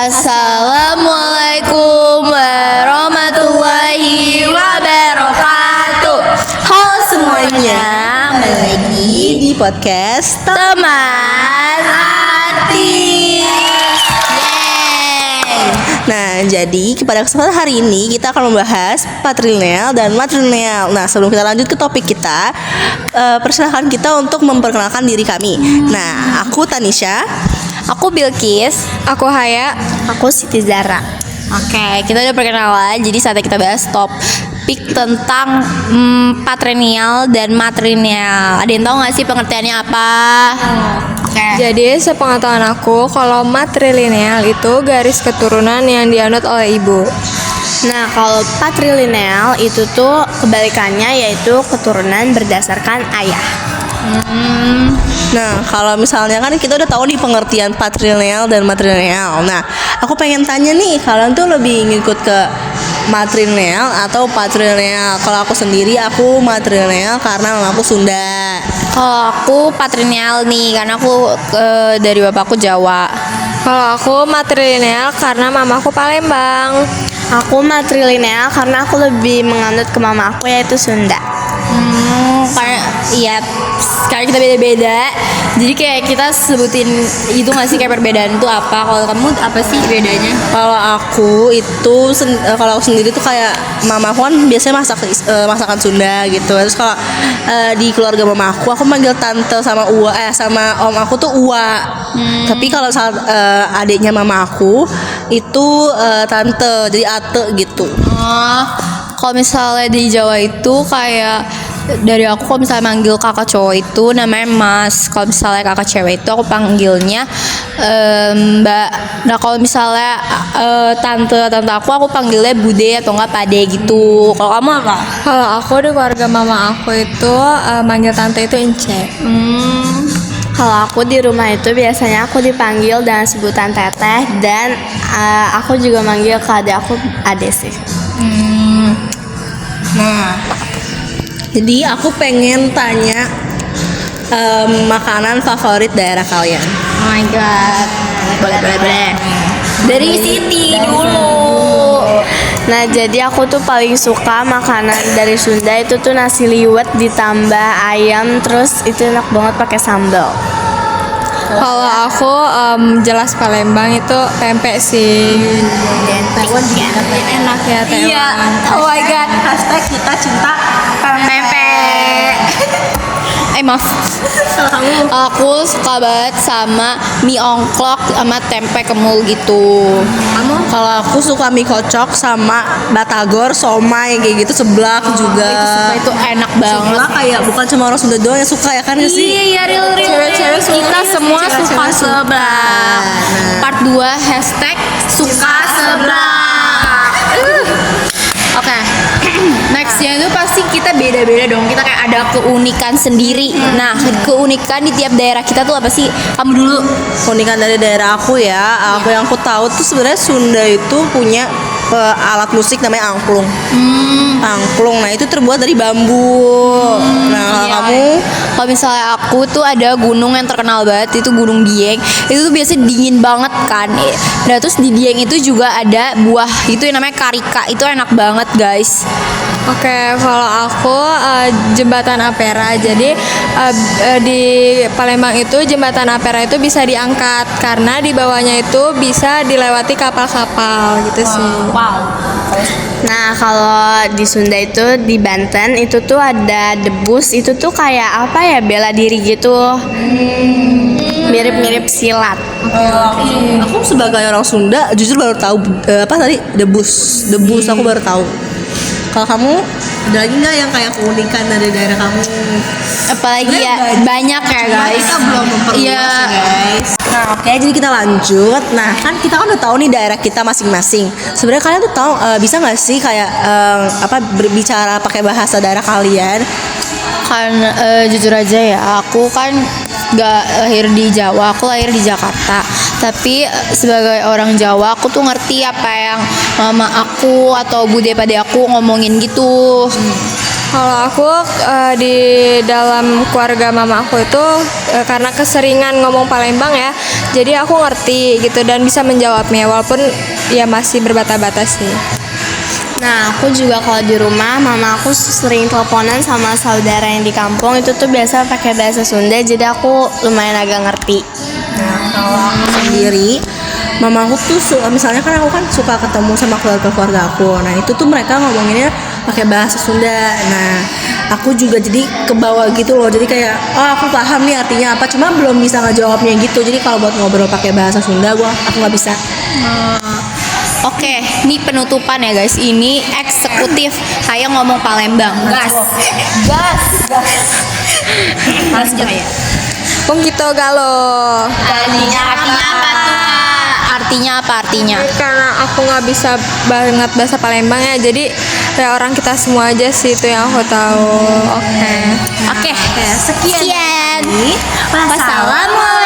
Assalamualaikum warahmatullahi wabarakatuh. Halo semuanya, kembali lagi di podcast Teman Artis. Nah, jadi pada kesempatan hari ini kita akan membahas patrilineal dan matrilineal. Nah, sebelum kita lanjut ke topik kita, persilakan kita untuk memperkenalkan diri kami. Nah, aku Tanisha. Aku Bilkis. Aku Haya. Aku Siti Zara. Oke, kita udah perkenalan. Jadi saatnya kita bahas topik tentang patrilineal dan matrilineal. Ada yang tahu nggak sih pengertiannya apa? Jadi sepengetahuan aku, kalau matrilineal itu garis keturunan yang dianut oleh ibu. Nah, kalau patrilineal itu tuh kebalikannya, yaitu keturunan berdasarkan ayah. Nah, kalau misalnya kan kita udah tahu nih pengertian patrilineal dan matrilineal. Nah, aku pengen tanya nih, kalian tuh lebih ngikut ke matrilineal atau patrilineal? Kalau aku sendiri, aku matrilineal karena mamaku Sunda. Kalau aku patrilineal nih, karena aku dari bapakku Jawa. Kalau aku matrilineal karena mamaku Palembang. Aku matrilineal karena aku lebih menganut ke mama aku, yaitu Sunda. Karena kita beda-beda, jadi kayak kita sebutin itu nggak sih, kayak perbedaan itu apa? Kalau kamu apa sih bedanya? Kalau aku itu kalau aku sendiri tuh kayak mamaku kan biasanya masakan Sunda gitu. Terus kalau di keluarga mamaku, aku manggil tante sama sama om aku tuh Uwa. Tapi kalau adiknya mama aku itu tante, jadi ate gitu. Kalau misalnya di Jawa itu kayak dari aku, kalau misalnya manggil kakak cowok itu namanya Mas. Kalau misalnya kakak cewek itu aku panggilnya Mbak. Nah, kalau misalnya tante aku panggilnya Bude atau enggak Pade gitu. Kalau kamu apa? Kalau aku di keluarga mama aku itu manggil tante itu Ince. Kalau aku di rumah itu biasanya aku dipanggil dengan sebutan teteh, dan aku juga manggil ke adik aku Ade sih. Nah, jadi aku pengen tanya makanan favorit daerah kalian. Oh my god. Boleh. Dari Siti dulu. Nah, jadi aku tuh paling suka makanan dari Sunda itu tuh nasi liwet ditambah ayam, terus itu enak banget pakai sambal. Kalau aku jelas Palembang itu tempe sih. Taiwan juga Enak ya Taiwan. Iya. Oh my god. Hashtag kita cinta Pempek. Maaf. Aku suka banget sama mie ongklok sama tempe kemul gitu. Kamu? Kalau aku suka mie kocok sama batagor, somai kayak gitu, seblak juga. Itu enak banget. Seblak kayak bukan cuma orang Sunda doang yang suka ya kan ya sih? Iya, real. Cewek-cewek suka. Kita semua suka seblak. Part 2 hashtag suka seblak. Oke. Nextnya itu pasti kita beda-beda dong. Kita kayak ada keunikan sendiri. Nah, keunikan di tiap daerah kita tuh apa sih? Kamu dulu. Keunikan dari daerah aku ya, yang aku tahu tuh sebenarnya Sunda itu punya alat musik namanya angklung. Angklung, nah itu terbuat dari bambu. Nah, kalau kamu? Kalau misalnya aku tuh ada gunung yang terkenal banget, itu Gunung Dieng. Itu tuh biasanya dingin banget kan. Nah, terus di Dieng itu juga ada buah itu yang namanya karika. Itu enak banget, guys. Oke, kalau aku jembatan Ampera. Jadi di Palembang itu jembatan Ampera itu bisa diangkat karena di bawahnya itu bisa dilewati kapal-kapal gitu sih. Nah, kalau di Sunda itu di Banten itu tuh ada debus, itu tuh kayak apa ya, bela diri gitu. Mirip-mirip silat. Aku sebagai orang Sunda jujur baru tahu apa tadi debus aku baru tahu. Kalau kamu ada lagi nggak yang kayak keunikan dari daerah kamu? Apalagi ya banyak ya, guys. Kita belum memperluas Iya. ya, guys. Nah, oke, jadi kita lanjut. Nah, kan kita kan udah tahu nih daerah kita masing-masing. Sebenarnya kalian tuh tahu bisa nggak sih kayak berbicara pakai bahasa daerah kalian? Kan jujur aja ya, aku kan gak lahir di Jawa, aku lahir di Jakarta. Tapi sebagai orang Jawa, aku tuh ngerti apa yang mama aku atau bude pade aku ngomongin gitu. Kalau aku di dalam keluarga mama aku itu karena keseringan ngomong Palembang ya, jadi aku ngerti gitu dan bisa menjawabnya walaupun ya masih berbata-bata sih. Nah, aku juga kalau di rumah, mama aku sering teleponan sama saudara yang di kampung itu tuh biasa pakai bahasa Sunda, jadi aku lumayan agak ngerti. Kalau aku sendiri, mama aku tuh misalnya kan aku kan suka ketemu sama keluarga aku. Nah itu tuh mereka ngomonginnya pakai bahasa Sunda. Nah aku juga jadi kebawa gitu loh. Jadi kayak aku paham nih artinya apa. Cuma belum bisa ngejawabnya gitu. Jadi kalau buat ngobrol pakai bahasa Sunda, aku nggak bisa. Oke, ini penutupan ya guys. Ini eksekutif. Saya ngomong Palembang. Gas. Lanjut ya. Pung gitu galo. Artinya apa tuh, Kak? Artinya apa artinya? Karena aku nggak bisa banget bahasa Palembang ya, jadi kayak orang kita semua aja sih itu yang aku tahu. Oke. Oke. Sekian. Wassalamualaikum.